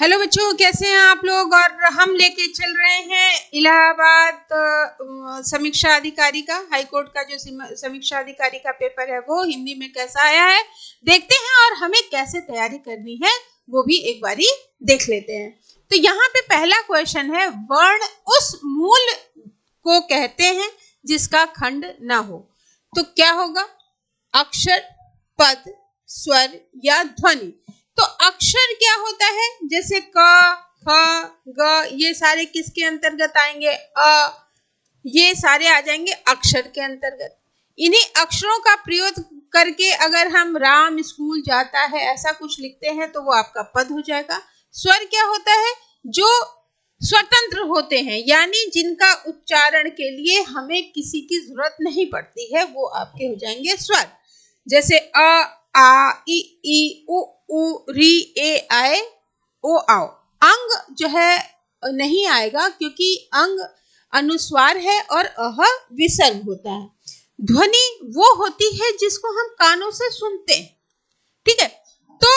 Hello बच्चों, कैसे हैं आप लोग। और हम लेके चल रहे हैं इलाहाबाद समीक्षा अधिकारी का, हाई कोर्ट का जो समीक्षा अधिकारी का पेपर है वो हिंदी में कैसा आया है देखते हैं, और हमें कैसे तैयारी करनी है वो भी एक बारी देख लेते हैं। तो यहाँ पे पहला क्वेश्चन है, वर्ण उस मूल को कहते हैं जिसका खंड ना हो। तो क्या होगा? अक्षर, पद, स्वर या ध्वनि। तो अक्षर क्या होता है? जैसे क, ख, ग, ये सारे किसके अंतर्गत आएंगे? ये सारे आ जाएंगे अक्षर के अंतर्गत। इन्हीं अक्षरों का प्रयोग करके अगर हम राम स्कूल जाता है ऐसा कुछ लिखते हैं तो वो आपका पद हो जाएगा। स्वर क्या होता है? जो स्वतंत्र होते हैं, यानी जिनका उच्चारण के लिए हमें किसी की जरूरत नहीं पड़ती है, वो आपके हो जाएंगे स्वर। जैसे अ, आ, ई, उ, री, ए, आए, ओ, आओ। अंग जो है नहीं आएगा क्योंकि अंग अनुस्वार है और अह विसर्ग होता है। ध्वनि वो होती है जिसको हम कानों से सुनते हैं, ठीक है। तो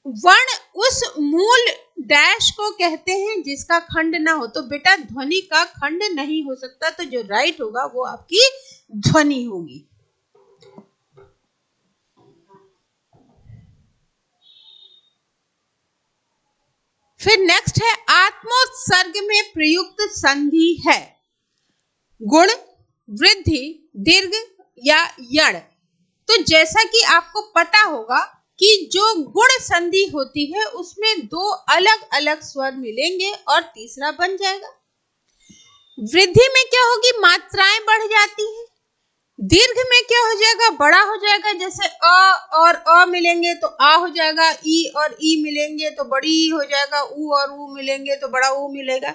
वर्ण उस मूल डैश को कहते हैं जिसका खंड ना हो। तो बेटा ध्वनि का खंड नहीं हो सकता, तो जो राइट होगा वो आपकी ध्वनि होगी। फिर नेक्स्ट है, आत्मोत्सर्ग में प्रयुक्त संधि है गुण, वृद्धि, दीर्घ या यण। तो जैसा कि आपको पता होगा कि जो गुण संधि होती है उसमें दो अलग अलग स्वर मिलेंगे और तीसरा बन जाएगा। वृद्धि में क्या होगी? मात्राएं बढ़ जाती हैं। दीर्घ में क्या हो जाएगा? बड़ा हो जाएगा। जैसे अ और अ मिलेंगे तो आ हो जाएगा, ई और ई मिलेंगे तो बड़ी हो जाएगा, उ और उ मिलेंगे तो बड़ा उ मिलेगा।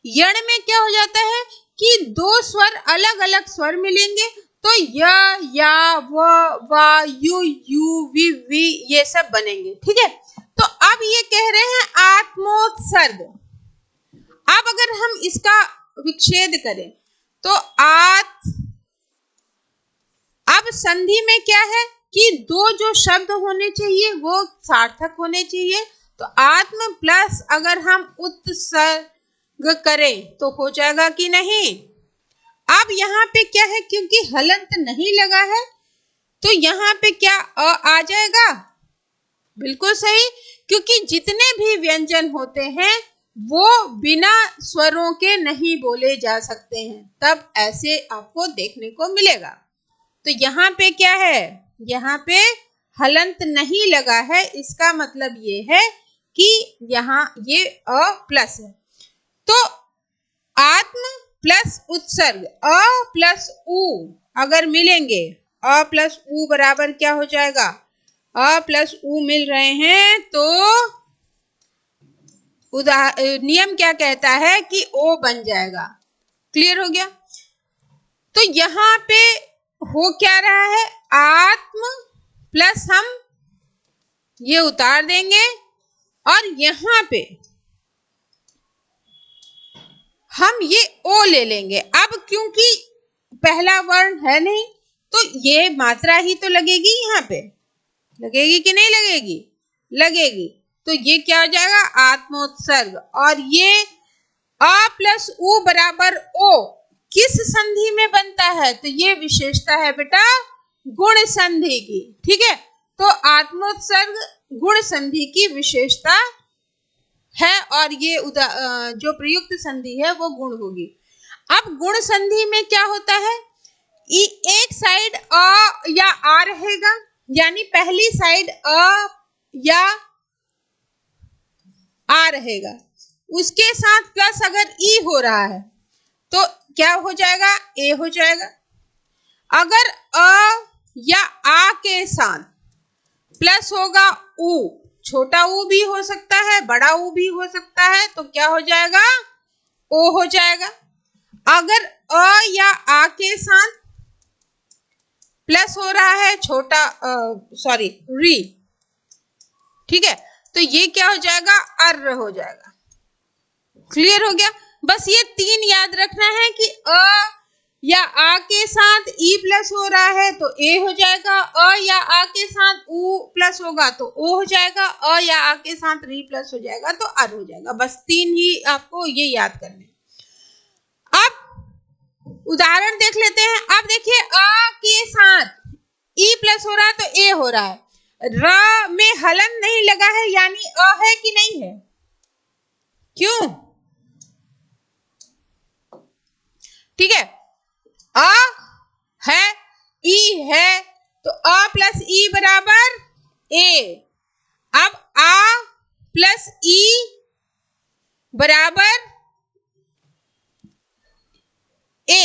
यण में क्या हो जाता है कि दो स्वर अलग अलग स्वर मिलेंगे तो य, या, वा, यू, वी ये सब बनेंगे, ठीक है। तो अब ये कह रहे हैं आत्मोत्सर्ग। अब अगर हम इसका विच्छेद करें तो अब संधि में क्या है कि दो जो शब्द होने चाहिए वो सार्थक होने चाहिए। तो आत्म प्लस अगर हम उत्सर्ग करें तो हो जाएगा कि नहीं? अब यहाँ पे क्या है, क्योंकि हलंत नहीं लगा है तो यहाँ पे क्या आ जाएगा? बिल्कुल सही, क्योंकि जितने भी व्यंजन होते हैं वो बिना स्वरों के नहीं बोले जा सकते हैं, तब ऐसे आपको देखने को मिलेगा। तो यहाँ पे क्या है? यहाँ पे हलंत नहीं लगा है, इसका मतलब ये है कि यहाँ ये अ प्लस है। तो आत्म प्लस उत्सर्ग, अ प्लस उ अगर मिलेंगे, अ प्लस उ बराबर क्या हो जाएगा? अ प्लस उ मिल रहे हैं तो नियम क्या कहता है कि ओ बन जाएगा। क्लियर हो गया? तो यहाँ पे हो क्या रहा है? आत्म प्लस हम ये उतार देंगे और यहाँ पे हम ये ओ ले लेंगे। अब क्योंकि पहला वर्ण है नहीं तो ये मात्रा ही तो लगेगी, यहाँ पे लगेगी कि नहीं लगेगी? लगेगी। तो ये क्या हो जाएगा? आत्मोत्सर्ग। और ये अ प्लस उ बराबर ओ किस संधि में बनता है? तो ये विशेषता है बेटा गुण संधि की, ठीक है। तो आत्मोत्सर्ग गुण संधि की विशेषता है और ये जो प्रयुक्त संधि है वो गुण होगी। अब गुण संधि में क्या होता है? एक साइड अ या आ रहेगा, यानी पहली साइड अ या आ रहेगा, उसके साथ प्लस अगर ई हो रहा है तो क्या हो जाएगा? ए हो जाएगा। अगर अ या आ के साथ प्लस होगा उ, छोटा उ भी हो सकता है, बड़ा उ भी हो सकता है, तो क्या हो जाएगा? ओ हो जाएगा। अगर अ या आ के साथ प्लस हो रहा है छोटा री, ठीक है, तो ये क्या हो जाएगा? अर्र हो जाएगा। क्लियर हो गया? बस ये तीन याद रखना है कि अ या आ के साथ ई प्लस हो रहा है तो ए हो जाएगा, अ या आ के साथ उ प्लस होगा तो ओ हो जाएगा, अ या आ के साथ री प्लस हो जाएगा तो अर हो जाएगा। बस 3 ही आपको ये याद करने। अब उदाहरण देख लेते हैं। अब देखिए अ के साथ ई प्लस हो रहा है तो ए हो रहा है, र में हलन नहीं लगा है यानी अ है कि नहीं है? क्यों? ठीक है, अ है, ई है, तो अ प्लस ई बराबर ए। अब आ प्लस ई बराबर ए,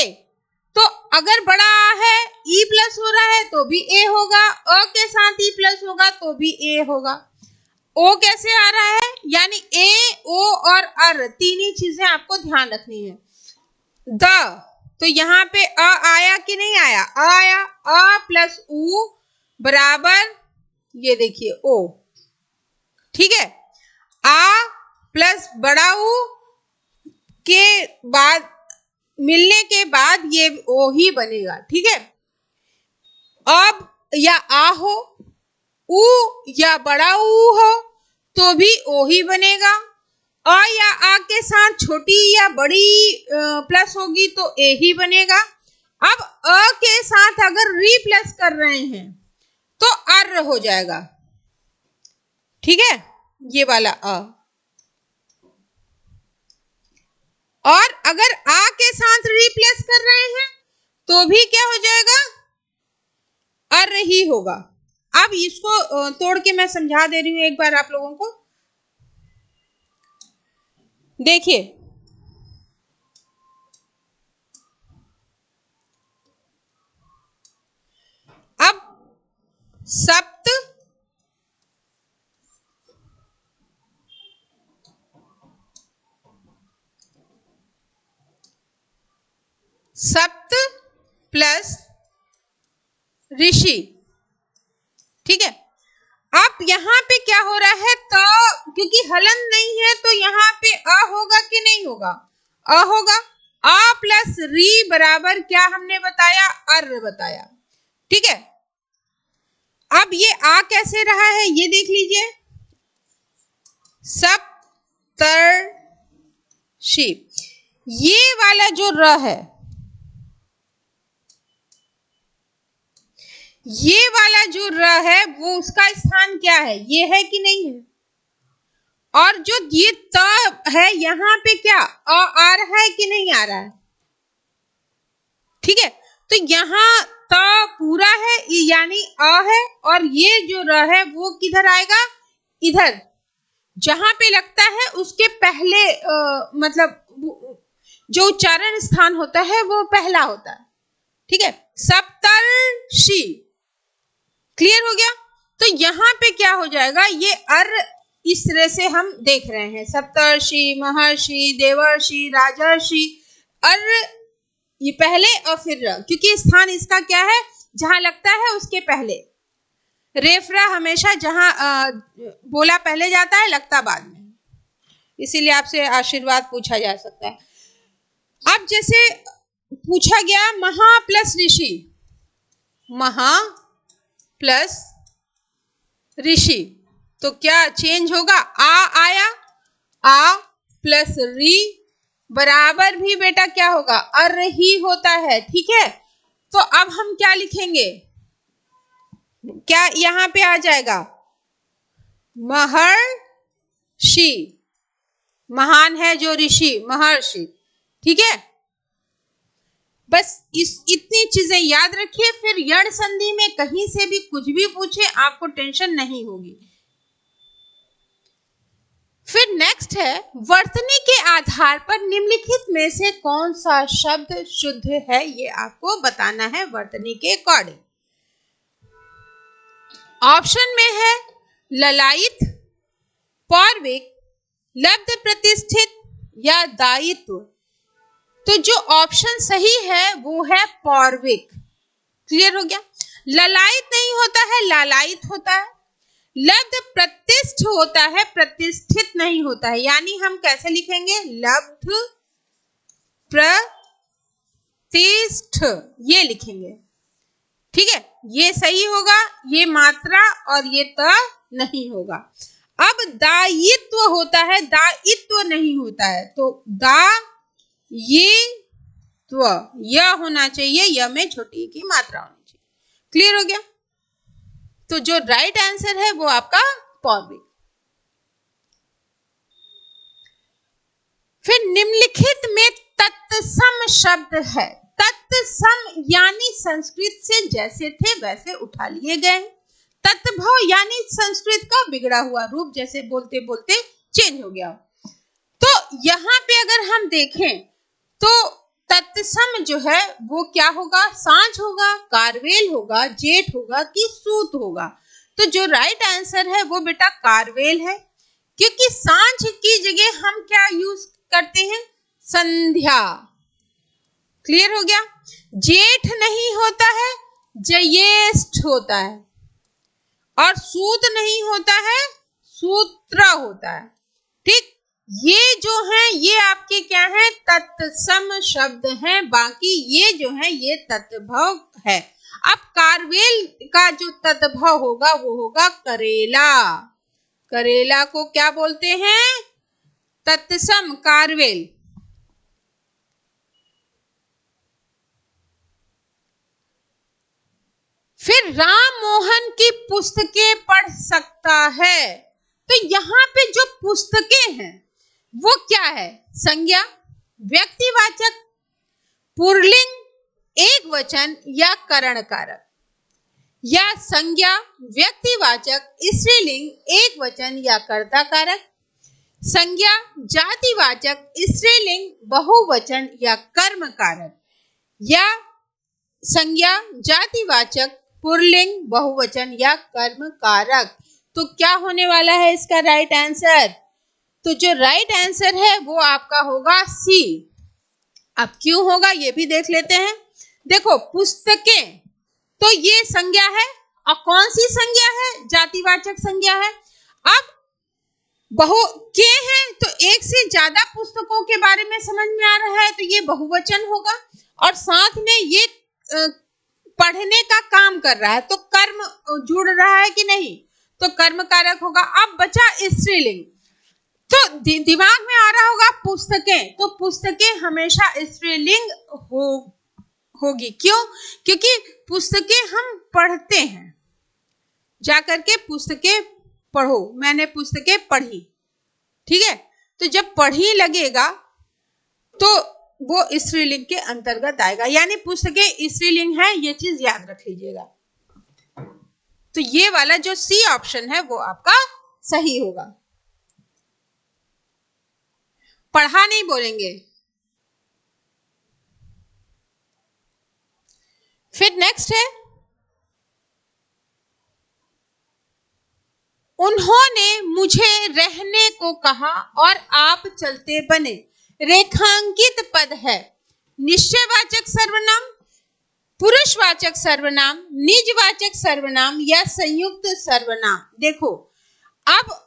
तो अगर बड़ा आ है, ई प्लस हो रहा है तो भी ए होगा, अ के साथ ई प्लस होगा तो भी ए होगा। ओ कैसे आ रहा है? यानी ए, ओ और अर तीन ही चीजें आपको ध्यान रखनी है। द, तो यहाँ पे अ आया कि नहीं आया? अ आया, अ प्लस उ बराबर ये देखिए ओ। ठीक है, आ प्लस बड़ा उ के बाद मिलने के बाद ये ओ ही बनेगा। ठीक है, अब या आ हो, उ या बड़ा उ हो तो भी ओ ही बनेगा। अ या आ के साथ छोटी या बड़ी प्लस होगी तो ए ही बनेगा। अब अ के साथ अगर री प्लस कर रहे हैं तो अर हो जाएगा। ठीक है, ये वाला अ। और अगर आ के साथ री प्लस कर रहे हैं तो भी क्या हो जाएगा? अर ही होगा। अब इसको तोड़ के मैं समझा दे रही हूं एक बार आप लोगों को। देखिए, अब सप्त, सप्त प्लस ऋषि। ठीक है, अब यहाँ पे क्या हो रहा है? तो क्योंकि हलन नहीं है तो यहाँ पे अ होगा कि नहीं होगा? अ होगा। आ प्लस री बराबर क्या हमने बताया? अर बताया। ठीक है, अब ये आ कैसे रहा है ये देख लीजिए। सप्तर्षि, ये वाला जो र है, ये वाला जो र है वो उसका स्थान क्या है? ये है कि नहीं है? और जो ये त है यहाँ पे क्या आ रहा है कि नहीं आ रहा है? ठीक है, तो यहाँ त पूरा है यानी अ है, और ये जो र है वो किधर आएगा? इधर, जहां पे लगता है उसके पहले मतलब जो उच्चारण स्थान होता है वो पहला होता है। ठीक है, सप्तर्षि, क्लियर हो गया? तो यहाँ पे क्या हो जाएगा? ये अर इस तरह से हम देख रहे हैं, सप्तर्षि, महर्षि, देवर्षि, राजर्षि, अर ये पहले और फिर र, क्योंकि स्थान इसका क्या है? जहां लगता है उसके पहले। रेफरा हमेशा जहां बोला पहले जाता है, लगता बाद में, इसीलिए आपसे आशीर्वाद पूछा जा सकता है। अब जैसे पूछा गया महा प्लस ऋषि, महा प्लस ऋषि, तो क्या चेंज होगा? आ आया, आ प्लस री बराबर भी बेटा क्या होगा? अर ही होता है। ठीक है, तो अब हम क्या लिखेंगे? क्या यहां पे आ जाएगा? महर्षि, महान है जो ऋषि, महर्षि। ठीक है, बस इतनी चीजें याद रखिए, फिर यण संधि में कहीं से भी कुछ भी पूछे आपको टेंशन नहीं होगी। फिर नेक्स्ट है वर्तनी के आधार पर निम्नलिखित में से कौन सा शब्द शुद्ध है, ये आपको बताना है वर्तनी के अकॉर्डिंग। ऑप्शन में है ललायित, पौर्विक, लब्ध प्रतिष्ठित या दायित्व। तो जो ऑप्शन सही है वो है पौर्विक। क्लियर हो गया? ललायित नहीं होता है, लालायित होता है। लब्ध प्रतिष्ठ होता है, प्रतिष्ठित नहीं होता है। यानी हम कैसे लिखेंगे? लब्ध तीष्ठ ये लिखेंगे, ठीक है, ये सही होगा, ये मात्रा और ये त नहीं होगा। अब दायित्व होता है, दायित्व नहीं होता है, तो दायित्व य होना चाहिए, य में छोटी की मात्रा होनी चाहिए। क्लियर हो गया? तो जो राइट आंसर है वो आपका पौर्विक। फिर निम्नलिखित में तत्सम शब्द है। तत्सम यानी संस्कृत से जैसे थे वैसे उठा लिए गए। तत्भव यानी संस्कृत का बिगड़ा हुआ रूप, जैसे बोलते बोलते चेंज हो गया। तो यहाँ पे अगर हम देखें तो तत्सम जो है वो क्या होगा? सांझ होगा, कारवेल होगा, जेठ होगा कि सूत होगा। तो जो राइट आंसर है वो बेटा कारवेल है, क्योंकि सांझ की जगह हम क्या यूज करते हैं? संध्या। क्लियर हो गया? जेठ नहीं होता है, ज्येष्ठ होता है, और सूत नहीं होता है, सूत्र होता है। ठीक, ये जो है ये आपके क्या है? तत्सम शब्द हैं। बाकी ये जो है ये तत्भव है। अब कारवेल का जो तत्भव होगा वो होगा करेला। करेला को क्या बोलते हैं? तत्सम कारवेल। फिर राम मोहन की पुस्तकें पढ़ सकता है। तो यहाँ पे जो पुस्तकें हैं वो क्या है? संज्ञा, व्यक्तिवाचक, पुल्लिंग, एक वचन या करण कारक। या संज्ञा, व्यक्तिवाचक, स्त्रीलिंग, एक वचन या कर्ता कारक। संज्ञा, जातिवाचक, स्त्रीलिंग, बहुवचन या कर्म कारक। या संज्ञा, जातिवाचक, पुल्लिंग, बहुवचन या कर्म कारक। तो क्या होने वाला है इसका राइट आंसर? तो जो राइट आंसर है वो आपका होगा सी। अब क्यों होगा ये भी देख लेते हैं। देखो, पुस्तकें तो ये संज्ञा है, और कौन सी संज्ञा है? जातिवाचक संज्ञा है। अब बहु के हैं तो एक से ज्यादा पुस्तकों के बारे में समझ में आ रहा है, तो ये बहुवचन होगा, और साथ में ये पढ़ने का काम कर रहा है, तो कर्म जुड़ रहा है कि नहीं? तो कर्म कारक होगा। अब बचा स्त्रीलिंग, तो दिमाग में आ रहा होगा पुस्तकें, तो पुस्तकें हमेशा स्त्रीलिंग होगी। क्यों? क्योंकि पुस्तकें हम पढ़ते हैं, जाकर के पुस्तकें पढ़ो, मैंने पुस्तकें पढ़ी, ठीक है। तो जब पढ़ी लगेगा तो वो स्त्रीलिंग के अंतर्गत आएगा, यानी पुस्तकें स्त्रीलिंग है, ये चीज याद रख लीजिएगा। तो ये वाला जो सी ऑप्शन है वो आपका सही होगा। पढ़ा नहीं बोलेंगे। फिर नेक्स्ट है, उन्होंने मुझे रहने को कहा और आप चलते बने। रेखांकित पद है, निश्चयवाचक सर्वनाम, पुरुषवाचक सर्वनाम, निजवाचक सर्वनाम या संयुक्त सर्वनाम। देखो, अब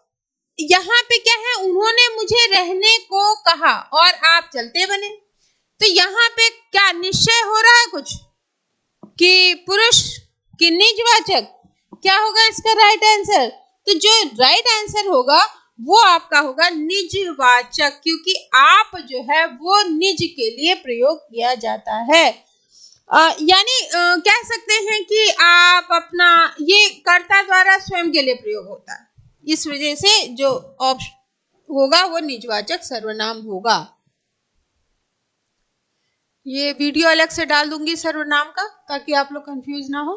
यहाँ पे क्या है? उन्होंने मुझे रहने को कहा और आप चलते बने। तो यहाँ पे क्या निश्चय हो रहा है कुछ कि पुरुष की निजवाचक? क्या होगा इसका राइट आंसर? तो जो राइट आंसर होगा वो आपका होगा निजवाचक, क्योंकि आप जो है वो निज के लिए प्रयोग किया जाता है। यानी कह सकते हैं कि आप अपना, ये कर्ता द्वारा स्वयं के लिए प्रयोग होता है, इस वजह से जो ऑप्शन होगा वो निजवाचक सर्वनाम होगा। ये वीडियो अलग से डाल दूंगी सर्वनाम का, ताकि आप लोग कंफ्यूज ना हो।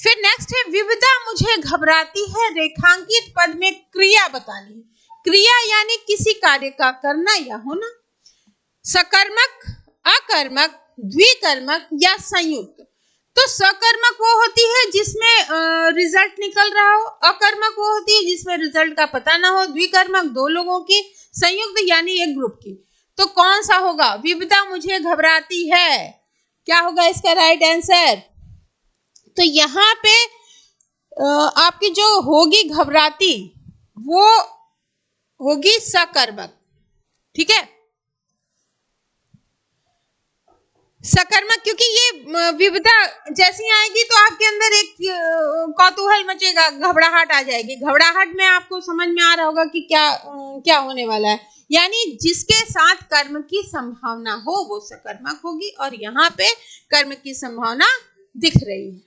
फिर नेक्स्ट है, विविधा मुझे घबराती है। रेखांकित पद में क्रिया बतानी है। क्रिया यानी किसी कार्य का करना या होना। सकर्मक, अकर्मक, द्विकर्मक या संयुक्त। तो सकर्मक वो होती है जिसमें रिजल्ट निकल रहा हो, अकर्मक वो होती है जिसमें रिजल्ट का पता ना हो, द्विकर्मक दो लोगों की, संयुक्त यानी एक ग्रुप की। तो कौन सा होगा? विविधा मुझे घबराती है, क्या होगा इसका राइट आंसर? तो यहाँ पे आपकी जो होगी घबराती वो होगी सकर्मक, ठीक है। सकर्मक, क्योंकि ये विविधता जैसी आएगी तो आपके अंदर एक कौतूहल मचेगा, घबराहट आ जाएगी। घबराहट में आपको समझ में आ रहा होगा कि क्या होने वाला है। यानी जिसके साथ कर्म की संभावना हो वो सकर्मक होगी, और यहाँ पे कर्म की संभावना दिख रही है।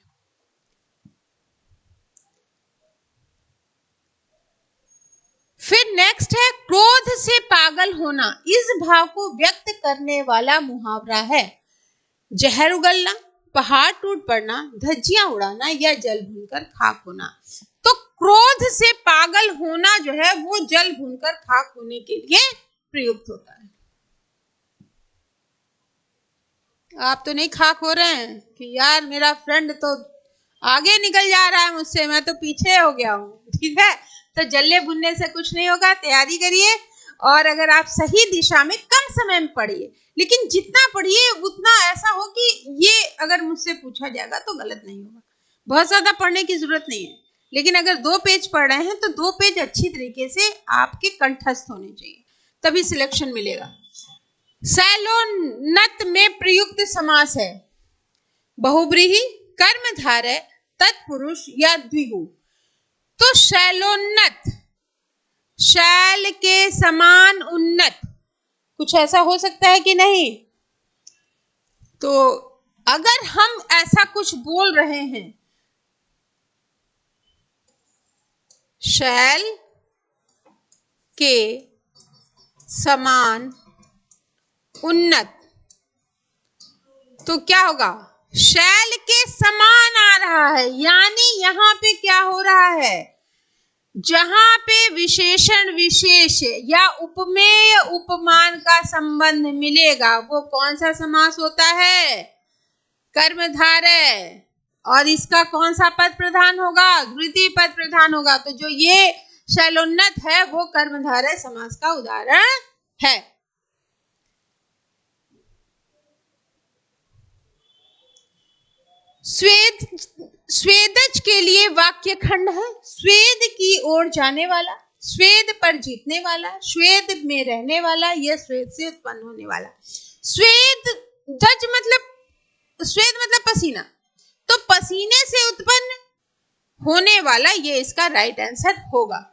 फिर नेक्स्ट है क्रोध से पागल होना। इस भाव को व्यक्त करने वाला मुहावरा है। जहर उगलना, पहाड़ टूट पड़ना, धज्जियां उड़ाना या जल भूनकर खाक होना। तो क्रोध से पागल होना जो है वो जल भूनकर खाक होने के लिए प्रयुक्त होता है। आप तो नहीं खाक हो रहे हैं कि यार मेरा फ्रेंड तो आगे निकल जा रहा है मुझसे, मैं तो पीछे हो गया हूँ। ठीक है, तो जल्ले भुनने से कुछ नहीं होगा, तैयारी करिए। और अगर आप सही दिशा में कम समय में पढ़िए, लेकिन जितना पढ़िए उतना ऐसा हो कि ये अगर मुझसे पूछा जाएगा तो गलत नहीं होगा। बहुत ज्यादा पढ़ने की जरूरत नहीं है, लेकिन अगर 2 पेज पढ़ रहे हैं तो 2 पेज अच्छी तरीके से आपके कंठस्थ होने चाहिए, तभी सिलेक्शन मिलेगा। सैलोन्नत में प्रयुक्त समास है बहुब्रीहि, कर्मधारय, तत्पुरुष या द्विगु। तो शैलोन्नत, शैल के समान उन्नत, कुछ ऐसा हो सकता है कि नहीं? तो अगर हम ऐसा कुछ बोल रहे हैं, शैल के समान उन्नत, तो क्या होगा? शैल के समान आ रहा है, यानी यहां पे क्या हो रहा है? जहां पे विशेषण विशेष या उपमेय उपमान का संबंध मिलेगा वो कौन सा समास होता है? कर्मधारय। और इसका कौन सा पद प्रधान होगा? द्वितीय पद प्रधान होगा। तो जो ये शैलोन्नत है वो कर्मधारय समास का उदाहरण है। स्वेदज के लिए वाक्य खंड है। स्वेद की ओर जाने वाला, स्वेद पर जीतने वाला, स्वेद में रहने वाला, यह स्वेद से उत्पन्न होने वाला। स्वेदज मतलब, स्वेद मतलब पसीना, तो पसीने से उत्पन्न होने वाला ये इसका राइट आंसर होगा।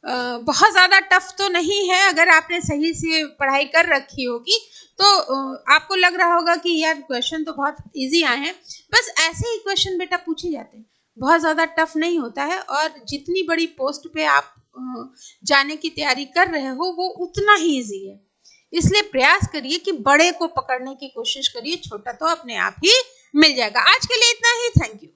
बहुत ज्यादा टफ तो नहीं है, अगर आपने सही से पढ़ाई कर रखी होगी तो आपको लग रहा होगा कि यार क्वेश्चन तो बहुत इजी आए हैं। बस ऐसे ही क्वेश्चन बेटा पूछे जाते हैं, बहुत ज्यादा टफ नहीं होता है। और जितनी बड़ी पोस्ट पे आप जाने की तैयारी कर रहे हो वो उतना ही इजी है, इसलिए प्रयास करिए कि बड़े को पकड़ने की कोशिश करिए, छोटा तो अपने आप ही मिल जाएगा। आज के लिए इतना ही, थैंक यू।